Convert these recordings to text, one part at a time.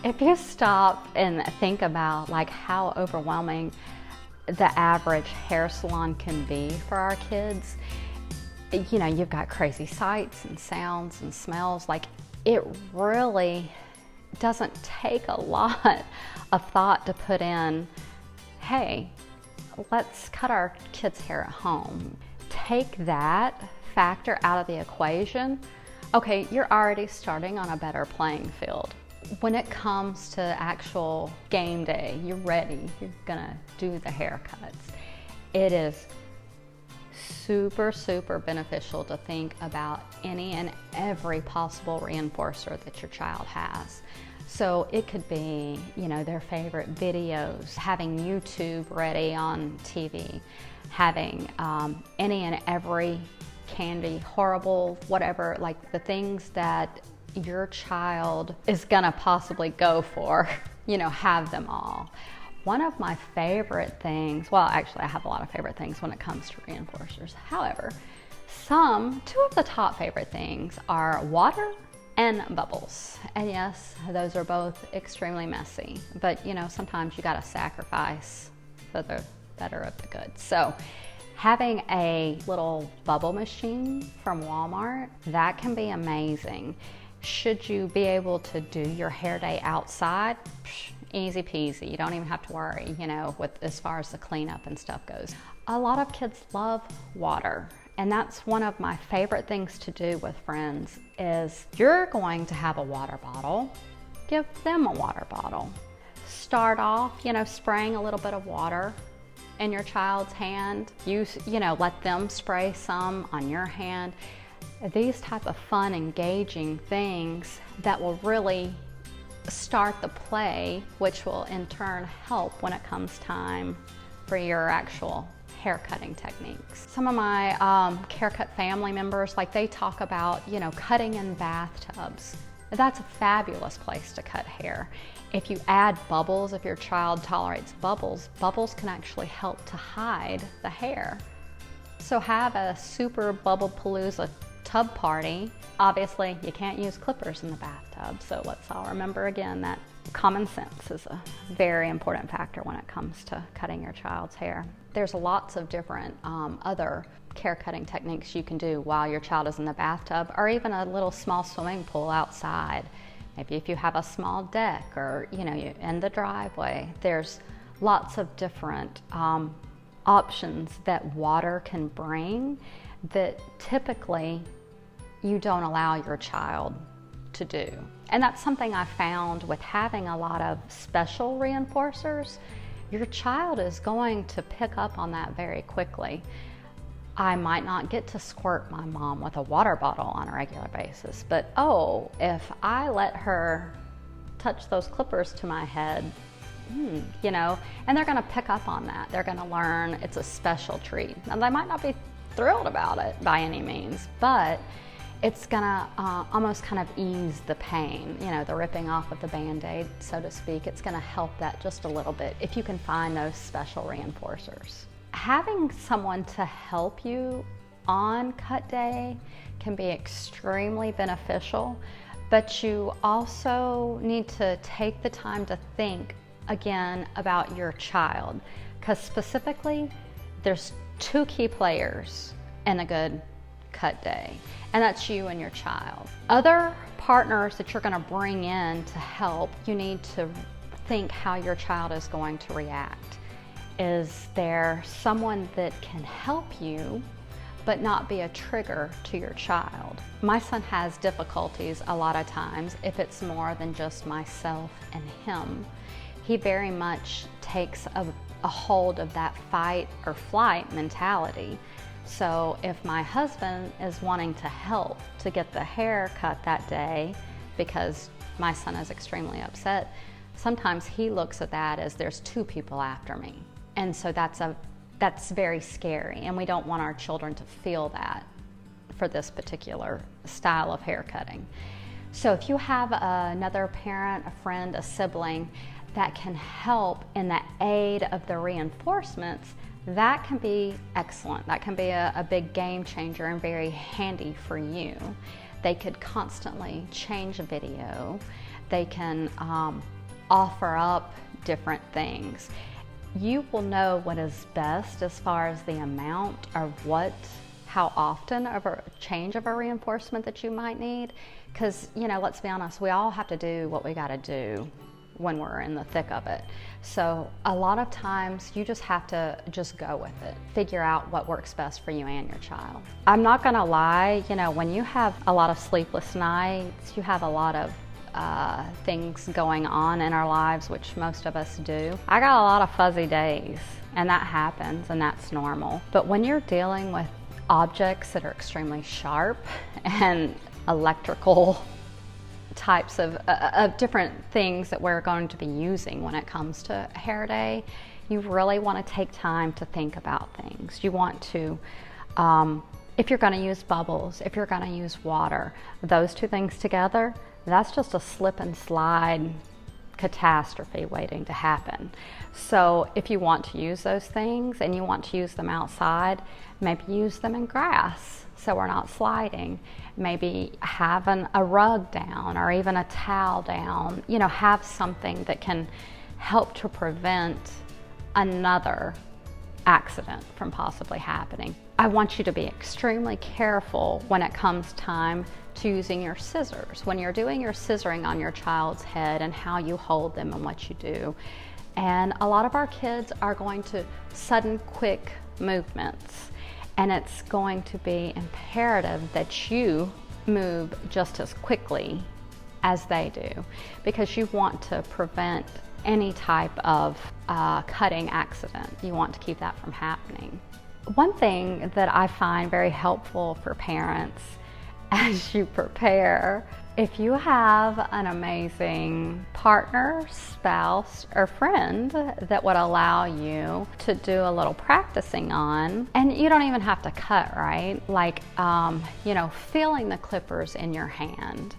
If you stop and think about like how overwhelming the average hair salon can be for our kids, you know, you've got crazy sights and sounds and smells. Like, it really doesn't take a lot of thought to put in, hey, let's cut our kids' hair at home. Take that factor out of the equation. Okay, you're already starting on a better playing field. When it comes to actual game day, you're ready, you're gonna do the haircuts. It is super, super beneficial to think about any and every possible reinforcer that your child has. So it could be, you know, their favorite videos, having YouTube ready on TV, having any and every candy, horrible, whatever, like the things that your child is gonna possibly go for, you know, have them all. One of my favorite things, well, actually I have a lot of favorite things when it comes to reinforcers. However, two of the top favorite things are water and bubbles. And yes, those are both extremely messy, but you know, sometimes you gotta sacrifice for the better of the good. So having a little bubble machine from Walmart, that can be amazing. Should you be able to do your hair day outside, easy peasy. You don't even have to worry, you know, with as far as the cleanup and stuff goes. A lot of kids love water, and that's one of my favorite things to do with friends is you're going to have a water bottle, give them a water bottle. Start off, you know, spraying a little bit of water in your child's hand. You know, let them spray some on your hand. These type of fun, engaging things that will really start the play, which will in turn help when it comes time for your actual hair cutting techniques. Some of my haircut family members, like they talk about, you know, cutting in bathtubs. That's a fabulous place to cut hair. If you add bubbles, if your child tolerates bubbles, bubbles can actually help to hide the hair. So have a super bubble palooza tub party. Obviously, you can't use clippers in the bathtub, so let's all remember again that common sense is a very important factor when it comes to cutting your child's hair. There's lots of different other hair cutting techniques you can do while your child is in the bathtub, or even a little small swimming pool outside. Maybe if you have a small deck, or you know, in the driveway. There's lots of different options that water can bring that typically you don't allow your child to do. And that's something I found with having a lot of special reinforcers. Your child is going to pick up on that very quickly. I might not get to squirt my mom with a water bottle on a regular basis, but oh, if I let her touch those clippers to my head, you know, and they're gonna pick up on that. They're gonna learn it's a special treat. Now they might not be thrilled about it by any means, but it's gonna almost kind of ease the pain, you know, the ripping off of the Band-Aid, so to speak. It's gonna help that just a little bit if you can find those special reinforcers. Having someone to help you on cut day can be extremely beneficial, but you also need to take the time to think again about your child, because specifically there's two key players in a good cut day, and that's you and your child. Other partners that you're going to bring in to help, you need to think how your child is going to react. Is there someone that can help you but not be a trigger to your child? My son has difficulties a lot of times if it's more than just myself and him. He very much takes a hold of that fight or flight mentality. So if my husband is wanting to help to get the hair cut that day because my son is extremely upset, sometimes he looks at that as there's two people after me. And so that's very scary, and we don't want our children to feel that for this particular style of hair cutting. So if you have another parent, a friend, a sibling that can help in the aid of the reinforcements, that can be excellent. That can be a big game changer and very handy for you. They could constantly change a video. They can offer up different things. You will know what is best as far as the amount of how often of a change of a reinforcement that you might need. Because, let's be honest, we all have to do what we got to do when we're in the thick of it. So a lot of times you just have to just go with it. Figure out what works best for you and your child. I'm not gonna lie, when you have a lot of sleepless nights, you have a lot of things going on in our lives, which most of us do. I got a lot of fuzzy days, and that happens, and that's normal. But when you're dealing with objects that are extremely sharp and electrical types of different things that we're going to be using when it comes to hair day, you really want to take time to think about things. You want to, if you're going to use bubbles, if you're going to use water, those two things together, that's just a slip and slide catastrophe waiting to happen. So if you want to use those things and you want to use them outside, maybe use them in grass so we're not sliding. Maybe having a rug down or even a towel down, have something that can help to prevent another accident from possibly happening. I want you to be extremely careful when it comes time to using your scissors. When you're doing your scissoring on your child's head and how you hold them and what you do. And a lot of our kids are going to sudden quick movements, and it's going to be imperative that you move just as quickly as they do, because you want to prevent any type of cutting accident. You want to keep that from happening. One thing that I find very helpful for parents as you prepare, if you have an amazing partner, spouse, or friend that would allow you to do a little practicing on, and you don't even have to cut, right? Like, feeling the clippers in your hand,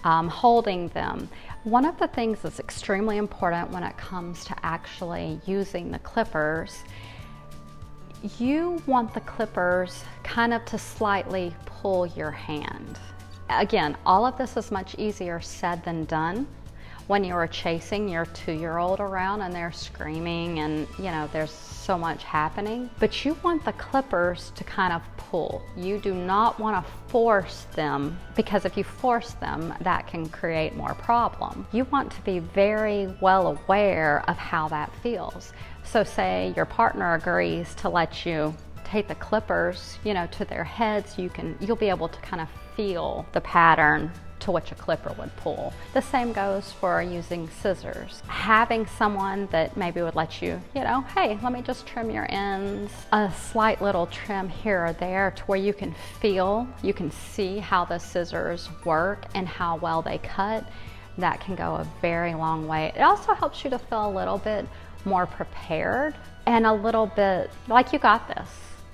holding them. One of the things that's extremely important when it comes to actually using the clippers, you want the clippers kind of to slightly pull your hand. Again, all of this is much easier said than done when you are chasing your 2-year-old around and they're screaming and there's so much happening. But you want the clippers to kind of pull. You do not want to force them, because if you force them, that can create more problem. You want to be very well aware of how that feels. So say your partner agrees to let you take the clippers, to their heads, you'll be able to kind of feel the pattern to which a clipper would pull. The same goes for using scissors. Having someone that maybe would let you, hey, let me just trim your ends, a slight little trim here or there to where you can see how the scissors work and how well they cut. That can go a very long way. It also helps you to feel a little bit more prepared and a little bit like you got this.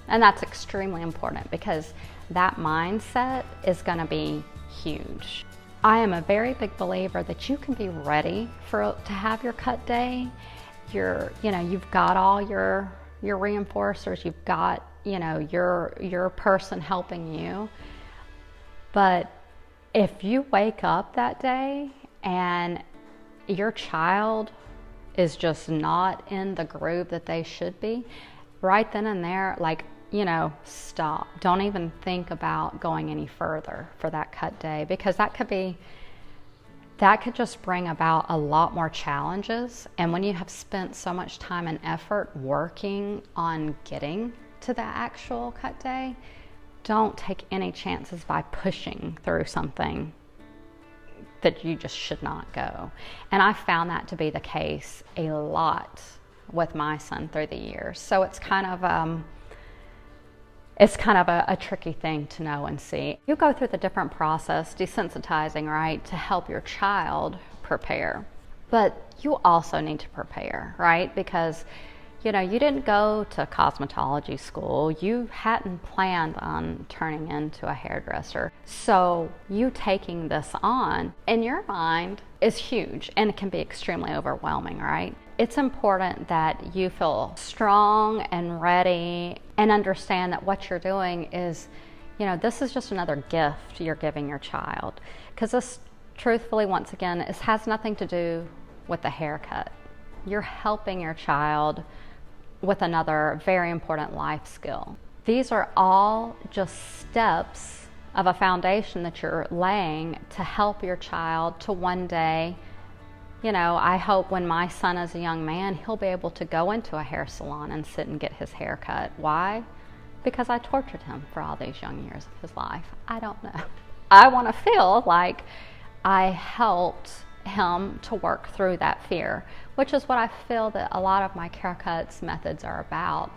And that's extremely important, because that mindset is going to be huge. I am a very big believer that you can be ready to have your cut day. You've got all your reinforcers, you've got your person helping you. But if you wake up that day and your child is just not in the groove that they should be, right then and there, stop. Don't even think about going any further for that cut day, because that could just bring about a lot more challenges. And when you have spent so much time and effort working on getting to the actual cut day, don't take any chances by pushing through something that you just should not go. And I found that to be the case a lot with my son through the years. So it's kind of a tricky thing to know and see. You go through the different process, desensitizing, right, to help your child prepare. But you also need to prepare, right? Because, you didn't go to cosmetology school. You hadn't planned on turning into a hairdresser. So you taking this on in your mind is huge, and it can be extremely overwhelming, right? It's important that you feel strong and ready and understand that what you're doing is, this is just another gift you're giving your child. Because this, truthfully, once again, it has nothing to do with the haircut. You're helping your child with another very important life skill. These are all just steps of a foundation that you're laying to help your child to one day, you know, I hope when my son is a young man, he'll be able to go into a hair salon and sit and get his hair cut. Why? Because I tortured him for all these young years of his life. I don't know. I want to feel like I helped him to work through that fear, which is what I feel that a lot of my haircuts methods are about.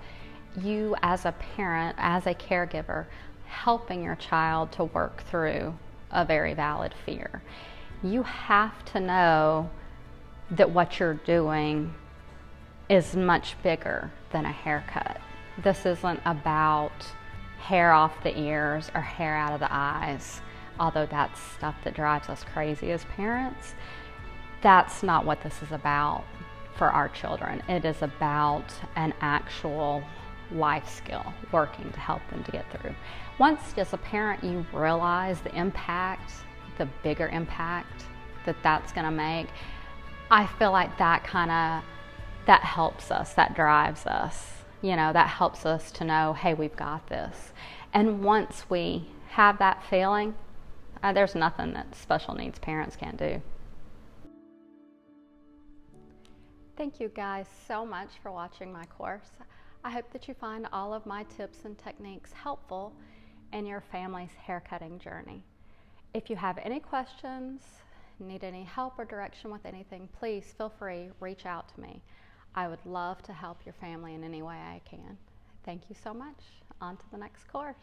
You as a parent, as a caregiver, helping your child to work through a very valid fear. You have to know that what you're doing is much bigger than a haircut. This isn't about hair off the ears or hair out of the eyes, although that's stuff that drives us crazy as parents. That's not what this is about for our children. It is about an actual life skill, working to help them to get through. Once as a parent you realize the impact, the bigger impact that that's going to make, I feel like that helps us, that drives us, you know, that helps us to know, hey, we've got this. And once we have that feeling, there's nothing that special needs parents can't do. Thank you guys so much for watching my course. I hope that you find all of my tips and techniques helpful in your family's haircutting journey. If you have any questions, need any help or direction with anything, please feel free, reach out to me. I would love to help your family in any way I can. Thank you so much. On to the next course.